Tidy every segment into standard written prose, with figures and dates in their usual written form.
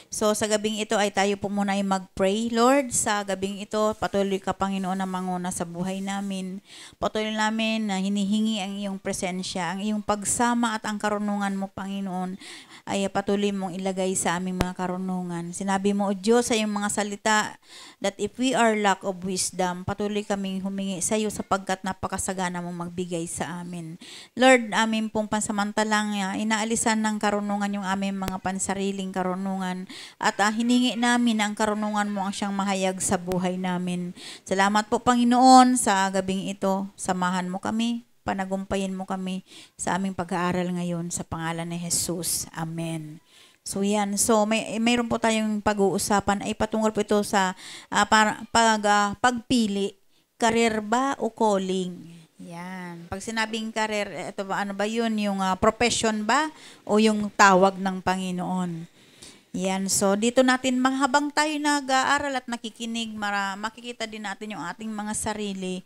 So sa gabing ito ay tayo po muna ay mag-pray. Lord, sa gabing ito, patuloy ka Panginoon na manguna sa buhay namin. Patuloy namin na hinihingi ang iyong presensya, ang iyong pagsama at ang karunungan mo Panginoon ay patuloy mong ilagay sa aming mga karunungan. Sinabi mo, O Diyos, sa iyong mga salita, that if we are lack of wisdom, patuloy kaming humingi sa iyo sapagkat napakasagana mong magbigay sa amin. Lord, amin pong pansamantalang inaalisan ng karunungan yung aming mga pansariling karunungan at hiningi namin ang karunungan mo ang siyang mahayag sa buhay namin. Salamat po Panginoon sa gabing ito. Samahan mo kami. Panagumpayin mo kami sa aming pag-aaral ngayon sa pangalan ni Jesus. Amen. So yan. So mayroon po tayong pag-uusapan ay patungkol po ito sa pagpili. Career ba o calling? Yan. Pag sinabing career, ito ba, ano ba yun? Yung profession ba o yung tawag ng Panginoon? Yan. So, dito natin, habang tayo nag-aaral at nakikinig, makikita din natin yung ating mga sarili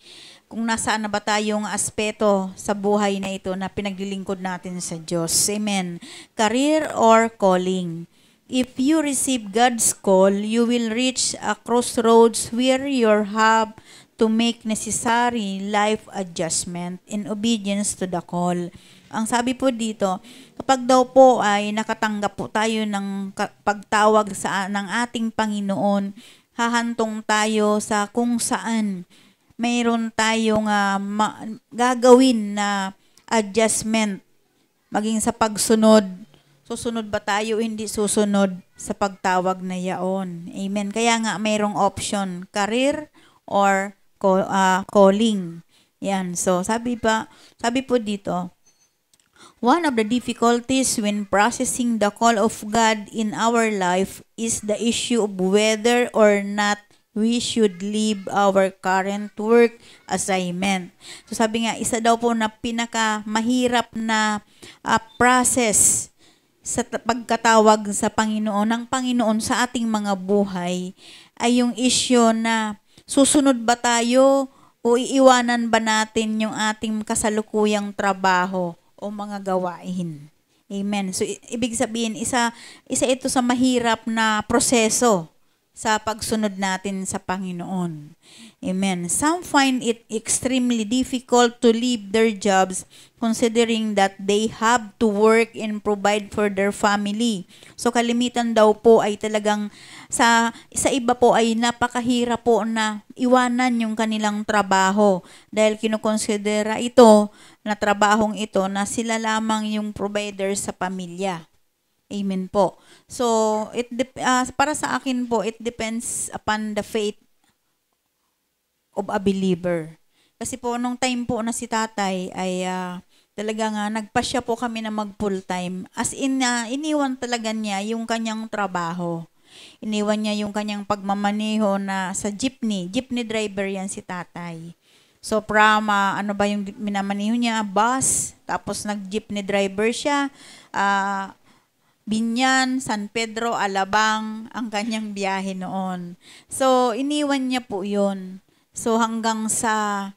kung nasaan na ba tayong aspeto sa buhay na ito na pinaglilingkod natin sa Diyos. Amen. Career or calling. If you receive God's call, you will reach a crossroads where you have to make necessary life adjustment in obedience to the call. Ang sabi po dito, kapag daw po ay nakatanggap po tayo ng pagtawag ng ating Panginoon, hahantong tayo sa kung saan mayroon tayong gagawin na adjustment maging sa pagsunod. Susunod ba tayo hindi susunod sa pagtawag na yaon? Amen. Kaya nga mayroong option, career or calling. Yan. So sabi po dito, one of the difficulties when processing the call of God in our life is the issue of whether or not we should leave our current work assignment. So sabi nga, isa daw po na pinakamahirap na process sa pagkatawag sa Panginoon, ng Panginoon sa ating mga buhay ay yung issue na susunod ba tayo o iiwanan ba natin yung ating kasalukuyang trabaho o mga gawain. Amen. So, ibig sabihin, isa ito sa mahirap na proseso sa pagsunod natin sa Panginoon. Amen. Some find it extremely difficult to leave their jobs considering that they have to work and provide for their family. So, kalimitan daw po ay talagang sa iba po ay napakahirap po na iwanan yung kanilang trabaho dahil kinukonsidera ito na trabahong ito na sila lamang yung provider sa pamilya. Amen po. So, para sa akin po, it depends upon the faith of a believer. Kasi po, nung time po na si tatay ay talaga nga, nagpasya po kami na mag full time. As in, iniwan talaga niya yung kanyang trabaho. Iniwan niya yung kanyang pagmamaneho na sa jeepney. Jeepney driver yan si tatay. So, ano ba yung minamaneho niya? Bus. Tapos, nag-jeepney driver siya. Binyan, San Pedro, Alabang, ang kanyang biyahe noon. So, iniwan niya po yun. So, hanggang sa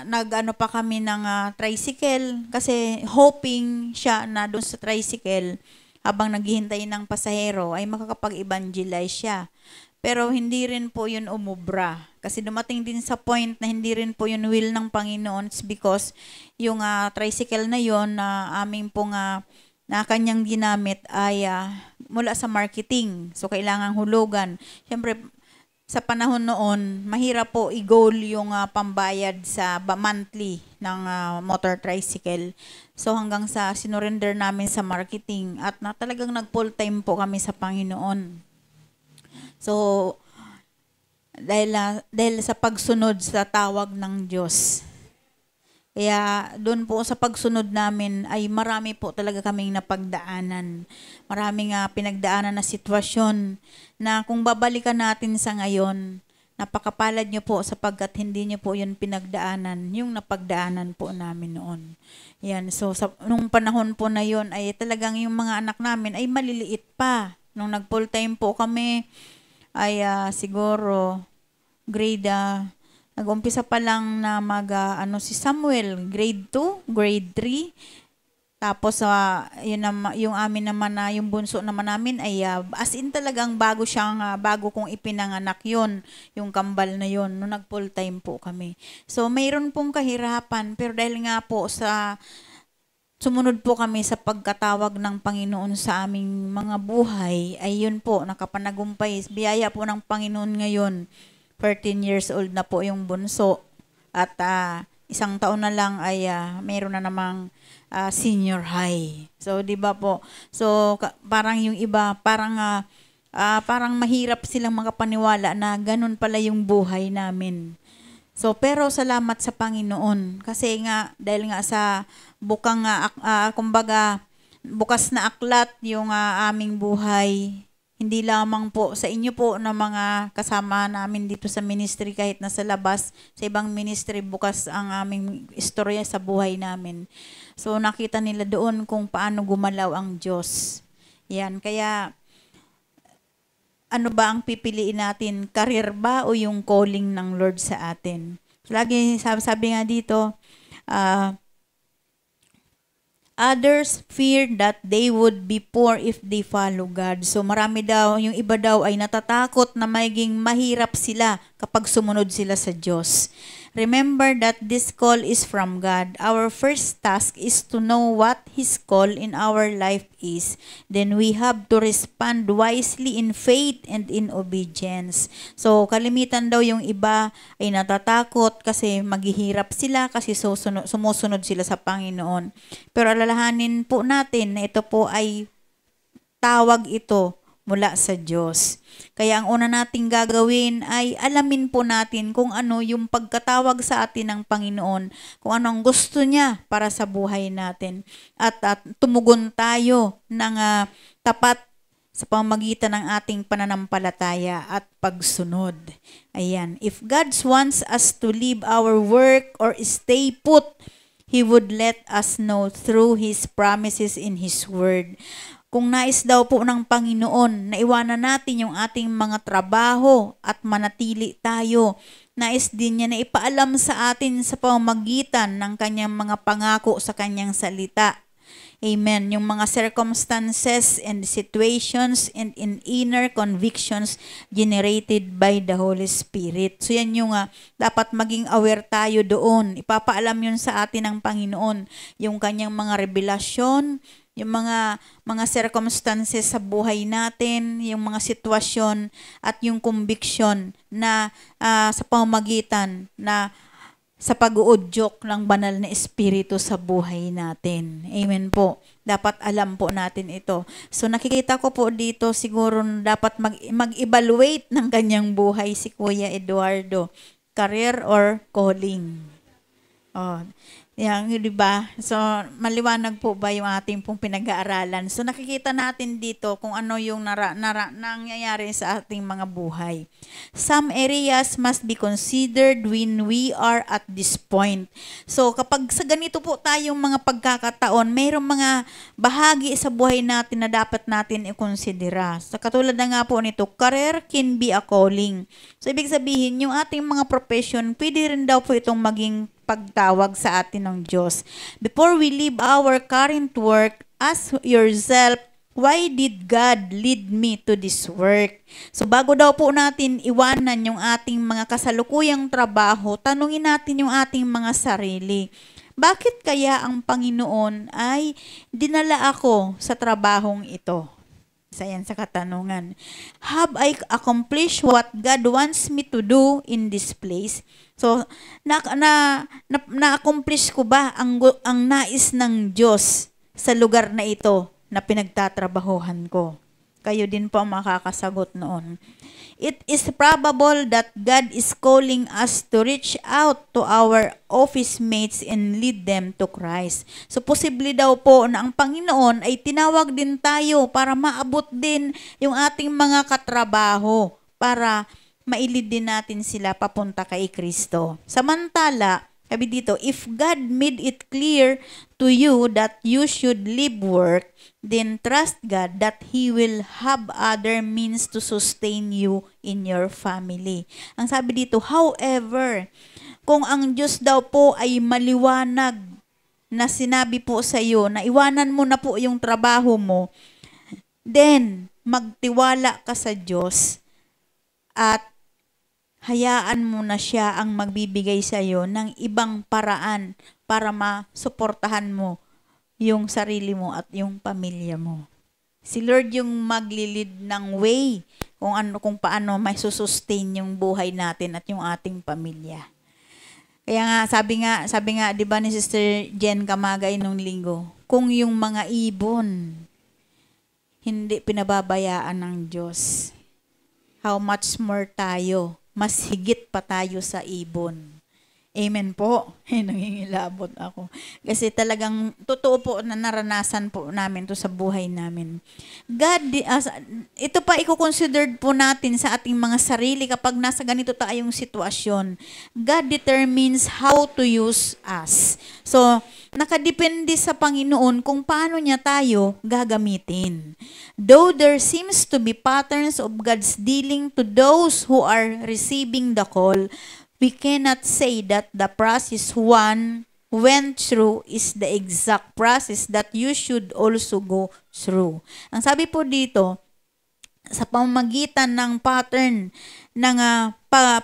nag-ano pa kami ng tricycle kasi hoping siya na doon sa tricycle habang naghihintay ng pasahero ay makakapag-evangelize siya. Pero hindi rin po yun umubra. Kasi dumating din sa point na hindi rin po yun will ng Panginoon. It's because yung tricycle na yun na aming pong na kanyang ginamit ay mula sa marketing. So, kailangang hulugan. Siyempre, sa panahon noon, mahirap po i-goal yung pambayad sa monthly ng motor tricycle. So, hanggang sa sinurrender namin sa marketing at talagang nag-full time po kami sa Panginoon. So, dahil sa pagsunod sa tawag ng Diyos. Kaya doon po sa pagsunod namin ay marami po talaga kaming napagdaanan. Maraming pinagdaanan na sitwasyon na kung babalikan natin sa ngayon, napakapalad nyo po sapagkat hindi nyo po yun pinagdaanan, yung napagdaanan po namin noon. Yan, so nung panahon po na yun ay talagang yung mga anak namin ay maliliit pa. Nung nag-full time po kami ay siguro grade nag-umpisa pa lang na si Samuel, grade 2, grade 3. Tapos yun naman, yung amin naman na yung bunso naman namin ay as in talagang bago kong ipinanganak yun, yung kambal na yun, nung nag full time po kami. So mayroon pong kahirapan, pero dahil nga po sa sumunod po kami sa pagkatawag ng Panginoon sa aming mga buhay, ay yun po, nakapanagumpay. Biyaya po ng Panginoon ngayon. 13 years old na po yung bunso. At isang taon na lang ay mayroon na namang senior high. So, di ba po? So, parang yung iba, parang mahirap silang makapaniwala na ganun pala yung buhay namin. So, pero salamat sa Panginoon. Kasi nga, dahil nga sa bukang, kumbaga, bukas na aklat yung aming buhay. Hindi lamang po sa inyo po na mga kasama namin dito sa ministry, kahit nasa labas, sa ibang ministry, bukas ang aming istorya sa buhay namin. So, nakita nila doon kung paano gumalaw ang Diyos. Yan, kaya ano ba ang pipiliin natin? Career ba o yung calling ng Lord sa atin? Lagi sabi nga dito, others fear that they would be poor if they follow God. So marami daw, yung iba daw ay natatakot na maging mahirap sila kapag sumunod sila sa Diyos. Remember that this call is from God. Our first task is to know what His call in our life is. Then we have to respond wisely in faith and in obedience. So, kalimitan daw yung iba ay natatakot kasi maghihirap sila kasi sumusunod sila sa Panginoon. Pero alalahanin po natin na ito po ay tawag ito mula sa Diyos. Kaya ang una nating gagawin ay alamin po natin kung ano yung pagkatawag sa atin ng Panginoon, kung ano ang gusto niya para sa buhay natin. At tumugon tayo ng tapat sa pamamagitan ng ating pananampalataya at pagsunod. Ayan. If God wants us to leave our work or stay put, He would let us know through His promises in His Word. Kung nais daw po ng Panginoon na iwanan natin yung ating mga trabaho at manatili tayo, nais din niya na ipaalam sa atin sa pamamagitan ng kanyang mga pangako sa kanyang salita. Amen. Yung mga circumstances and situations and in inner convictions generated by the Holy Spirit. So yan yung dapat maging aware tayo doon. Ipapaalam yun sa atin ng Panginoon. Yung kanyang mga revelasyon, yung mga circumstances sa buhay natin, yung mga sitwasyon at yung conviction na sa pamamagitan na sa pag-uudyok ng banal na espiritu sa buhay natin. Amen po. Dapat alam po natin ito. So nakikita ko po dito siguro dapat mag-evaluate ng kanyang buhay si Kuya Eduardo. Career or calling? Oh, yan, di ba? So, maliwanag po ba yung ating pong pinag-aaralan? So, nakikita natin dito kung ano yung nangyayari sa ating mga buhay. Some areas must be considered when we are at this point. So, kapag sa ganito po tayong mga pagkakataon, mayroong mga bahagi sa buhay natin na dapat natin i-considera. So, katulad na nga po nito, career can be a calling. So, ibig sabihin, yung ating mga profession, pwede rin daw po itong maging pagtawag sa atin ng Diyos. Before we leave our current work, ask yourself, why did God lead me to this work? So bago daw po natin iwanan yung ating mga kasalukuyang trabaho, tanungin natin yung ating mga sarili. Bakit kaya ang Panginoon ay dinala ako sa trabahong ito? Yan sa katanungan. Have I accomplished what God wants me to do in this place? So, na-accomplish ko ba ang nais ng Diyos sa lugar na ito na pinagtatrabahuhan ko? Kayo din po ang makakasagot noon. It is probable that God is calling us to reach out to our office mates and lead them to Christ. So, posible daw po na ang Panginoon ay tinawag din tayo para maabot din yung ating mga katrabaho para mailid din natin sila papunta kay Kristo. Samantala, sabi dito, if God made it clear to you that you should leave work, then trust God that He will have other means to sustain you in your family. Ang sabi dito, however, kung ang Diyos daw po ay maliwanag na sinabi po sa iyo na iwanan mo na po yung trabaho mo, then magtiwala ka sa Diyos at hayaan mo na siya ang magbibigay sa iyo ng ibang paraan para masuportahan mo yung sarili mo at yung pamilya mo. Si Lord yung maglilid ng way kung paano may susustain yung buhay natin at yung ating pamilya. Kaya nga, sabi nga, 'di ba ni Sister Jen Kamagay nung linggo, kung yung mga ibon hindi pinababayaan ng Diyos, how much more tayo? Mas higit pa tayo sa ibon. Amen po. Nangingilabot ako. Kasi talagang totoo po na naranasan po namin to sa buhay namin. Ito pa i-considered po natin sa ating mga sarili kapag nasa ganito tayong sitwasyon. God determines how to use us. So, nakadepende sa Panginoon kung paano niya tayo gagamitin. Though there seems to be patterns of God's dealing to those who are receiving the call, we cannot say that the process one went through is the exact process that you should also go through. Ang sabi po dito, sa pamamagitan ng pattern ng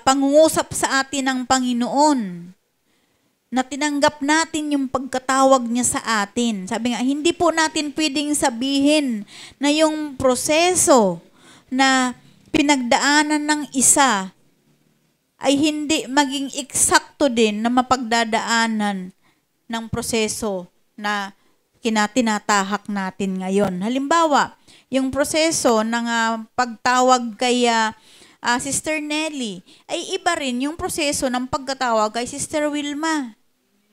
pangungusap sa atin ng Panginoon, na tinanggap natin yung pagkatawag niya sa atin. Sabi nga, hindi po natin pwedeng sabihin na yung proseso na pinagdaanan ng isa ay hindi maging eksakto din na mapagdadaanan ng proseso na tinatahak natin ngayon. Halimbawa, yung proseso ng pagtawag kay Sister Nelly ay iba rin yung proseso ng pagkatawag kay Sister Wilma.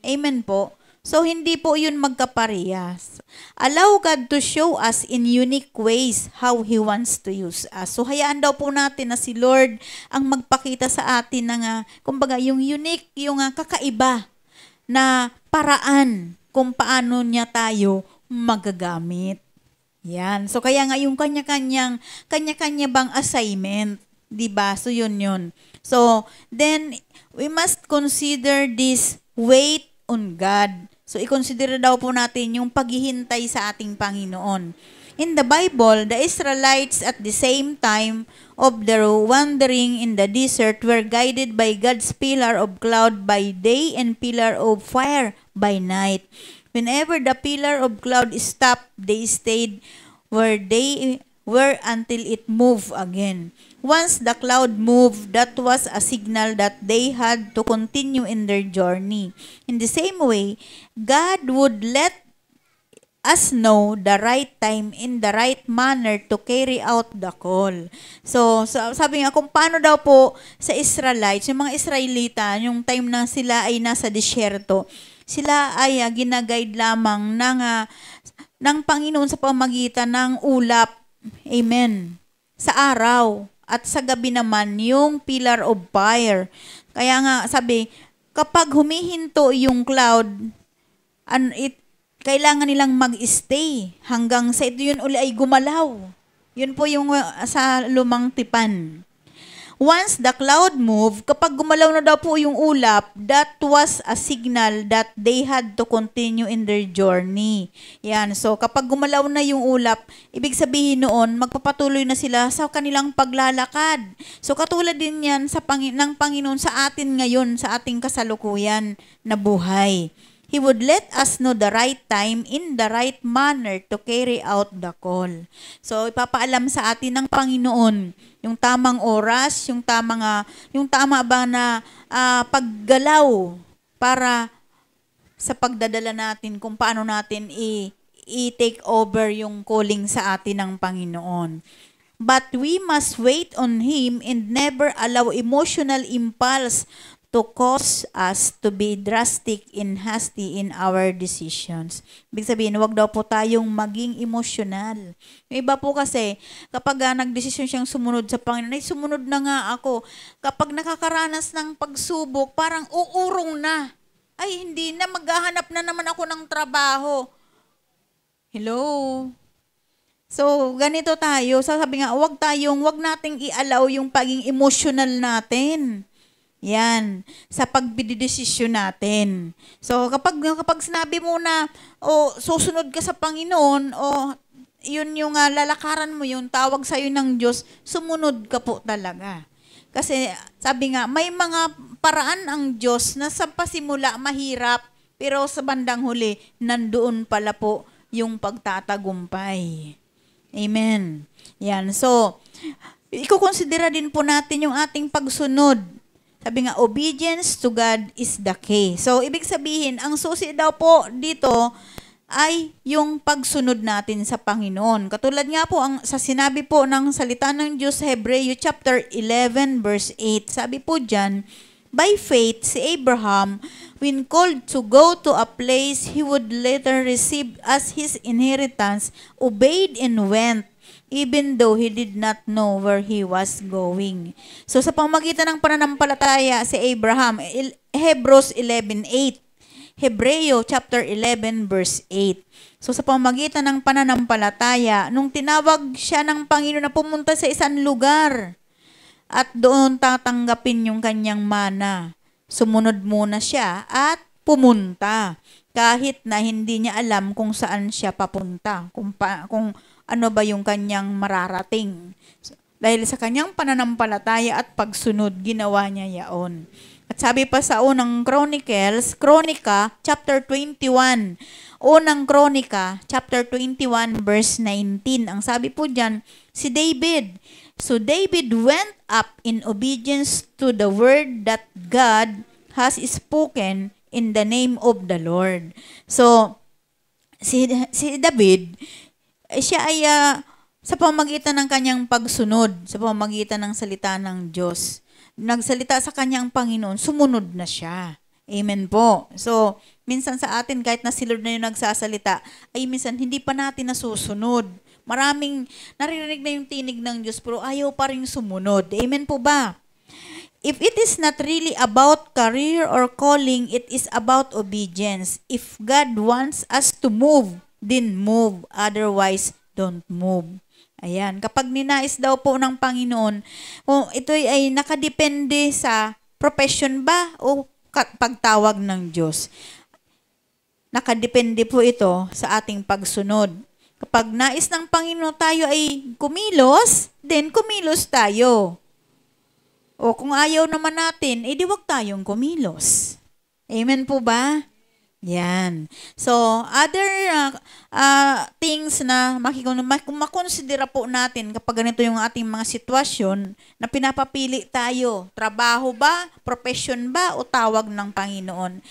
Amen po. So, hindi po yun magkaparehas. Allow God to show us in unique ways how He wants to use us. So, hayaan daw po natin na si Lord ang magpakita sa atin ng, kumbaga, yung unique, yung kakaiba na paraan kung paano niya tayo magagamit. Yan. So, kaya nga yung kanya-kanya bang assignment, diba? So, yun. So, then, we must consider this wait on God. So, i-consider daw po natin yung paghihintay sa ating Panginoon. In the Bible, the Israelites at the same time of their wandering in the desert were guided by God's pillar of cloud by day and pillar of fire by night. Whenever the pillar of cloud stopped, they stayed where they were until it moved again. Once the cloud moved, that was a signal that they had to continue in their journey. In the same way, God would let us know the right time in the right manner to carry out the call. So sabi nga, kung paano daw po sa Israelites, yung mga Israelita, yung time na sila ay nasa disyerto, sila ay ginaguide lamang ng Panginoon sa pamagitan ng ulap. Amen. Sa araw. At sa gabi naman, yung pillar of fire. Kaya nga, sabi, kapag humihinto yung cloud, kailangan nilang mag-stay hanggang sa ito yun uli ay gumalaw. Yun po yung sa lumang tipan. Once the cloud moved, kapag gumalaw na daw po yung ulap, that was a signal that they had to continue in their journey. Yan. So, kapag gumalaw na yung ulap, ibig sabihin noon, magpapatuloy na sila sa kanilang paglalakad. So, katulad din yan ng Panginoon sa atin ngayon, sa ating kasalukuyan na buhay. He would let us know the right time in the right manner to carry out the call. So, ipapaalam sa atin ng Panginoon yung tamang oras, yung tama ba na paggalaw para sa pagdadala natin kung paano natin i-take over yung calling sa atin ng Panginoon. But we must wait on Him and never allow emotional impulse to cause us to be drastic and hasty in our decisions. Ibig sabihin, huwag daw po tayong maging emosyonal. Yung iba po kasi, kapag nagdesisyon siyang sumunod sa Panginoon, ay sumunod na nga ako. Kapag nakakaranas ng pagsubok, parang uurong na. Ay, hindi na, maghahanap na naman ako ng trabaho. Hello? So, ganito tayo. Sabi nga, wag nating i-allow yung paging emotional natin. Yan, sa pagbidesisyon natin. So, kapag sinabi mo na, susunod ka sa Panginoon, yun yung lalakaran mo, yung tawag sa'yo ng Diyos, sumunod ka po talaga. Kasi, sabi nga, may mga paraan ang Diyos na sa pasimula mahirap, pero sa bandang huli, nandoon pala po yung pagtatagumpay. Amen. Yan. So, ikukonsidera din po natin yung ating pagsunod. Sabi nga, obedience to God is the key. So, ibig sabihin, ang susi daw po dito ay yung pagsunod natin sa Panginoon. Katulad nga po, sa sinabi po ng salita ng Diyos sa Hebreo chapter 11 verse 8, sabi po dyan, by faith, si Abraham, when called to go to a place he would later receive as his inheritance, obeyed and went, even though he did not know where he was going. So sa pamamagitan ng pananampalataya si Abraham, Hebrews 11:8. Hebreo chapter 11 verse 8. So sa pamamagitan ng pananampalataya, nung tinawag siya ng Panginoon na pumunta sa isang lugar at doon tatanggapin yung kanyang mana, sumunod muna siya at pumunta kahit na hindi niya alam kung saan siya papunta, kung ano ba yung kanyang mararating. Dahil sa kanyang pananampalataya at pagsunod, ginawa niya yaon. At sabi pa sa unang Kronika, chapter 21. Unang Kronika, chapter 21, verse 19. Ang sabi po dyan, si David. So David went up in obedience to the word that God has spoken in the name of the Lord. So, si David, siya ay sa pamamagitan ng kanyang pagsunod, sa pamamagitan ng salita ng Diyos, nagsalita sa kanyang Panginoon, sumunod na siya. Amen po. So, minsan sa atin, kahit na si Lord na yung nagsasalita, ay minsan hindi pa natin nasusunod. Maraming naririnig na yung tinig ng Diyos, pero ayaw pa rin sumunod. Amen po ba? If it is not really about career or calling, it is about obedience. If God wants us to move, then move. Otherwise, don't move. Ayan. Kapag ninais daw po ng Panginoon, ito ay nakadepende sa profession ba o pagtawag ng Diyos. Nakadepende po ito sa ating pagsunod. Kapag nais ng Panginoon tayo ay kumilos, then kumilos tayo. O kung ayaw naman natin, edi wag tayong kumilos. Amen po ba? Yan. So, other things na makonsidera po natin kapag ganito yung ating mga sitwasyon na pinapapili tayo, trabaho ba, profession ba, o tawag ng Panginoon.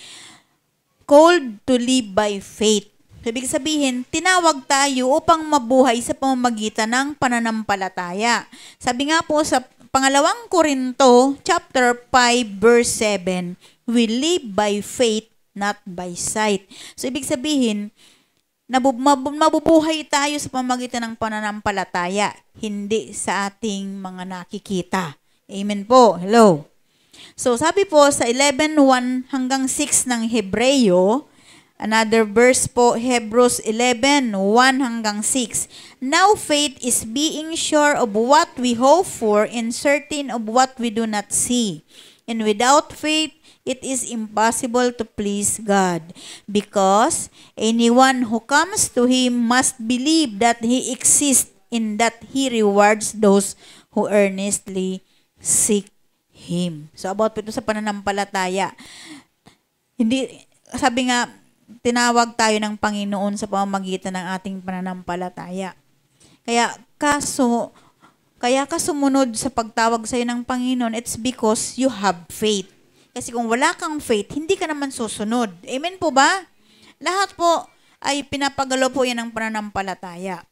Called to live by faith. Ibig sabihin, tinawag tayo upang mabuhay sa pamamagitan ng pananampalataya. Sabi nga po sa Pangalawang Korinto, chapter 5, verse 7, we live by faith, not by sight. So, ibig sabihin, mabubuhay tayo sa pamamagitan ng pananampalataya, hindi sa ating mga nakikita. Amen po. Hello. So, sabi po sa 11:1 hanggang 6 ng Hebreo, another verse po, Hebrews 11:1 hanggang 6. Now faith is being sure of what we hope for and certain of what we do not see. And without faith, it is impossible to please God, because anyone who comes to Him must believe that He exists and that He rewards those who earnestly seek Him. So about ito sa pananampalataya. Hindi, sabi nga, tinawag tayo ng Panginoon sa pamamagitan ng ating pananampalataya. Kaya ka sumunod sa pagtawag sa'yo ng Panginoon, it's because you have faith. Kasi kung wala kang faith, hindi ka naman susunod. Amen po ba? Lahat po ay pinapagalo po yan ng pananampalataya.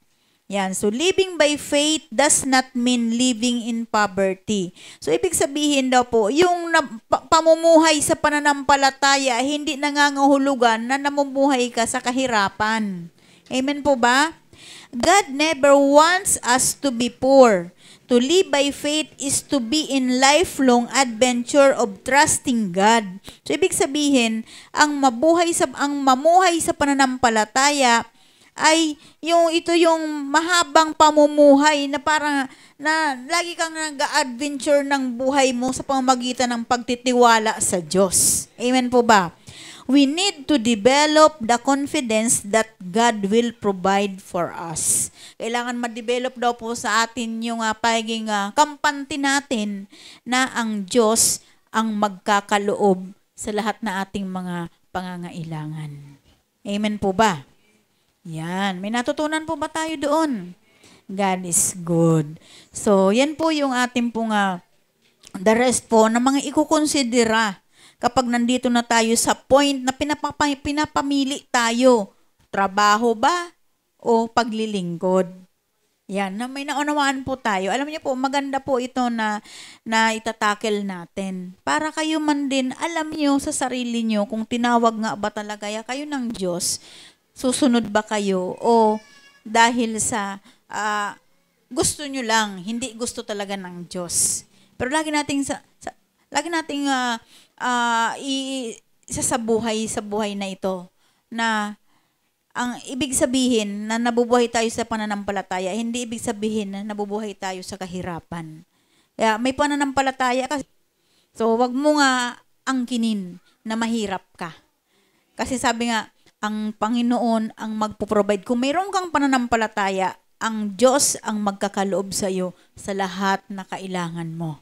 Yan. So, living by faith does not mean living in poverty. So, ibig sabihin daw po, yung pamumuhay sa pananampalataya, hindi nangangahulugan na namumuhay ka sa kahirapan. Amen po ba? God never wants us to be poor. To live by faith is to be in lifelong adventure of trusting God. So, ibig sabihin, ang mamuhay sa pananampalataya ay ito yung mahabang pamumuhay na parang na lagi kang nag-adventure ng buhay mo sa pamamagitan ng pagtitiwala sa Diyos. Amen po ba? We need to develop the confidence that God will provide for us. Kailangan ma-develop daw po sa atin yung pagiging kampante natin na ang Diyos ang magkakaloob sa lahat na ating mga pangangailangan. Amen po ba? Yan. May natutunan po ba tayo doon? God is good. So, yan po yung ating pong the rest po na mga ikukonsidera kapag nandito na tayo sa point na pinapamili tayo. Trabaho ba o paglilingkod? Yan, na may naunawaan po tayo. Alam niyo po, maganda po ito na itatakel natin. Para kayo man din, alam niyo sa sarili niyo kung tinawag nga ba talaga kayo ng Diyos, susunod ba kayo o dahil sa gusto nyo lang, hindi gusto talaga ng Diyos. Pero lagi nating isa sa buhay na ito na ang ibig sabihin na nabubuhay tayo sa pananampalataya, hindi ibig sabihin na nabubuhay tayo sa kahirapan. Kaya may pananampalataya kasi. So, wag mo nga angkinin na mahirap ka. Kasi sabi nga, ang Panginoon ang magpo-provide. Kung mayroon kang pananampalataya, ang Diyos ang magkakaloob sa iyo sa lahat na kailangan mo.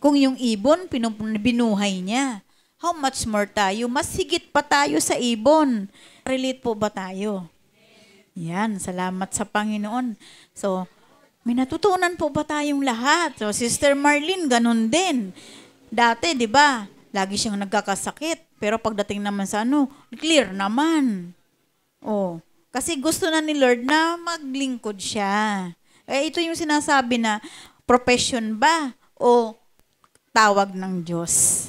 Kung yung ibon, binuhay niya, how much more tayo? Mas higit pa tayo sa ibon. Relate po ba tayo? Yan, salamat sa Panginoon. So, may natutunan po ba tayong lahat? So, Sister Marlene, ganun din. Dati, di ba, lagi siyang nagkakasakit. Pero pagdating naman sa clear naman. Kasi gusto na ni Lord na maglingkod siya. Ito yung sinasabi na profession ba o tawag ng Diyos.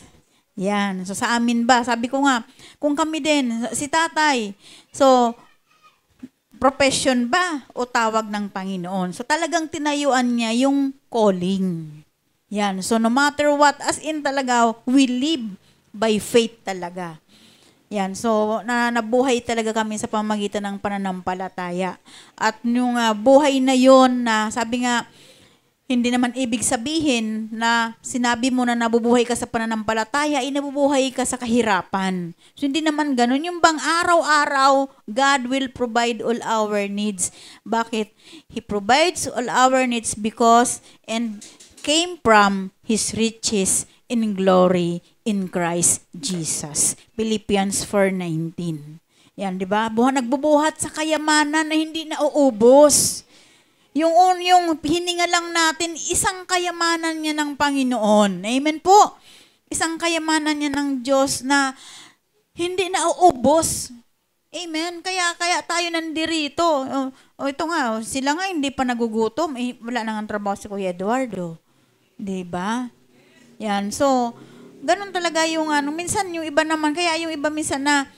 Yan. So sa amin ba? Sabi ko nga, kung kami din, si tatay, so profession ba o tawag ng Panginoon? So talagang tinayuan niya yung calling. Yan. So no matter what, as in talaga, we live by faith talaga. Yan. So, nabuhay talaga kami sa pamamagitan ng pananampalataya. At yung buhay na yon na sabi nga, hindi naman ibig sabihin na sinabi mo na nabubuhay ka sa pananampalataya, nabubuhay ka sa kahirapan. So, hindi naman ganun. Yung bang araw-araw, God will provide all our needs. Bakit? He provides all our needs because and came from His riches in glory in Christ Jesus. Philippians 4:19. Yan, di ba? Nagbubuhat sa kayamanan na hindi nauubos. Yung hininga lang natin, isang kayamanan niya ng Panginoon. Amen po. Isang kayamanan niya ng Diyos na hindi nauubos. Amen. Kaya tayo nandirito. Ito nga, sila nga hindi pa nagugutom. Wala nang trabaho si Kuya Eduardo. Di ba? Yan. So, ganun talaga yung minsan yung iba naman, kaya yung iba minsan na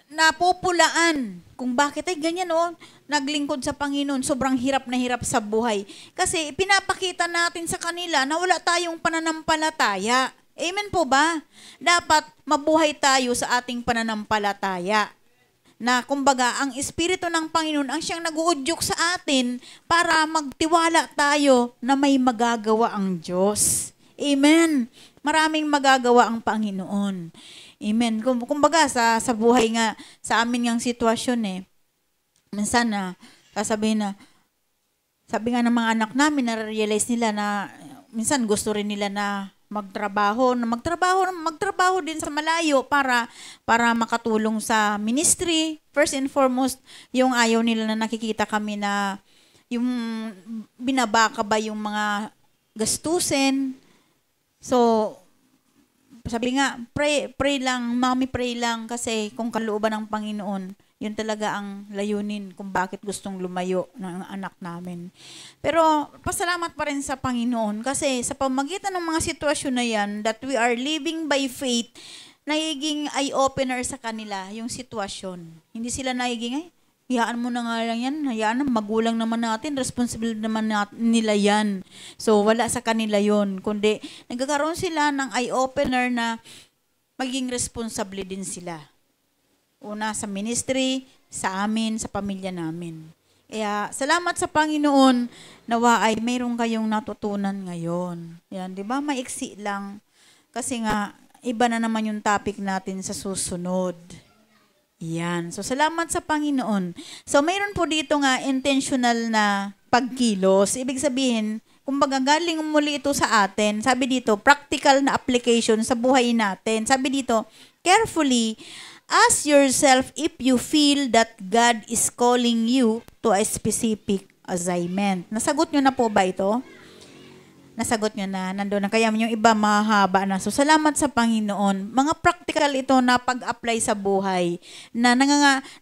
napupulaan kung bakit ganyan naglingkod sa Panginoon, sobrang hirap na hirap sa buhay. Kasi pinapakita natin sa kanila na wala tayong pananampalataya. Amen po ba? Dapat mabuhay tayo sa ating pananampalataya. Na kumbaga, ang Espiritu ng Panginoon ang siyang nag-uudyok sa atin para magtiwala tayo na may magagawa ang Diyos. Amen. Maraming magagawa ang Panginoon. Amen. Kumbaga, sa buhay nga, sa amin ngang sitwasyon minsan sabi nga ng mga anak namin, na-realize nila na minsan gusto rin nila na magtrabaho din sa malayo para makatulong sa ministry. First and foremost, yung ayaw nila na nakikita kami na yung binabaka ba yung mga gastusin. So, sabi nga, pray lang, mommy, pray lang kasi kung kalooban ng Panginoon, yun talaga ang layunin kung bakit gustong lumayo ng anak namin. Pero pasalamat pa rin sa Panginoon kasi sa pamagitan ng mga sitwasyon na yan that we are living by faith, nagiging eye-opener sa kanila yung sitwasyon. Hindi sila nagiging, hayaan mo na nga lang yan, hayaan na, magulang naman natin, responsible naman nila yan. So wala sa kanila yon, kundi nagkakaroon sila ng eye-opener na maging responsable din sila. Una sa ministry, sa amin, sa pamilya namin. Kaya salamat sa Panginoon, nawa ay mayroon kayong natutunan ngayon. Yan, 'di ba? Maiksi lang kasi nga iba na naman yung topic natin sa susunod. Yan. So, salamat sa Panginoon. So, mayroon po dito nga intentional na pagkilos. Ibig sabihin, kumbaga galing muli ito sa atin. Sabi dito, practical na application sa buhay natin. Sabi dito, carefully, ask yourself if you feel that God is calling you to a specific assignment. Nasagot nyo na po ba ito? Nasagot nyo na, nandoon na. Kaya yung iba mahaba na. So, salamat sa Panginoon. Mga practical ito na pag-apply sa buhay na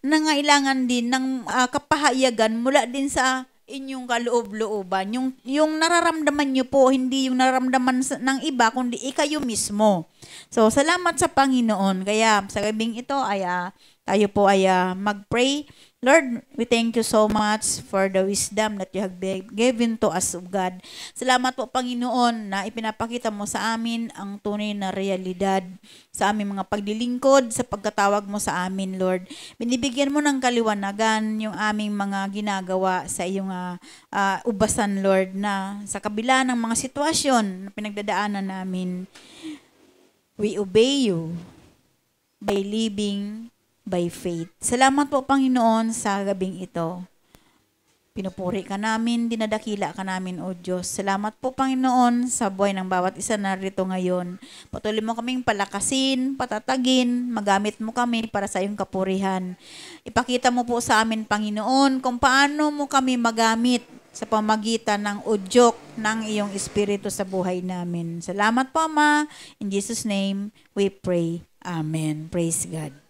nangailangan din ng kapahayagan mula din sa inyong kaloob-looban. Yung nararamdaman nyo po, hindi yung nararamdaman ng iba, kundi ikayo mismo. So, salamat sa Panginoon. Kaya sa gabing ito ay tayo po ay mag-pray. Lord, we thank you so much for the wisdom that you have given to us, of God. Salamat po, Panginoon, na ipinapakita mo sa amin ang tunay na realidad sa aming mga paglilingkod, sa pagkatawag mo sa amin, Lord. Binibigyan mo ng kaliwanagan yung aming mga ginagawa sa iyong ubasan, Lord, na sa kabila ng mga sitwasyon na pinagdadaanan namin, we obey you by living by faith. Salamat po, Panginoon, sa gabing ito. Pinupuri ka namin, dinadakila ka namin, O Diyos. Salamat po, Panginoon, sa buhay ng bawat isa na rito ngayon. Patuloy mo kaming palakasin, patatagin, magamit mo kami para sa iyong kapurihan. Ipakita mo po sa amin, Panginoon, kung paano mo kami magamit sa pamagitan ng udyok ng iyong Espiritu sa buhay namin. Salamat po, Ama. In Jesus' name, we pray. Amen. Praise God.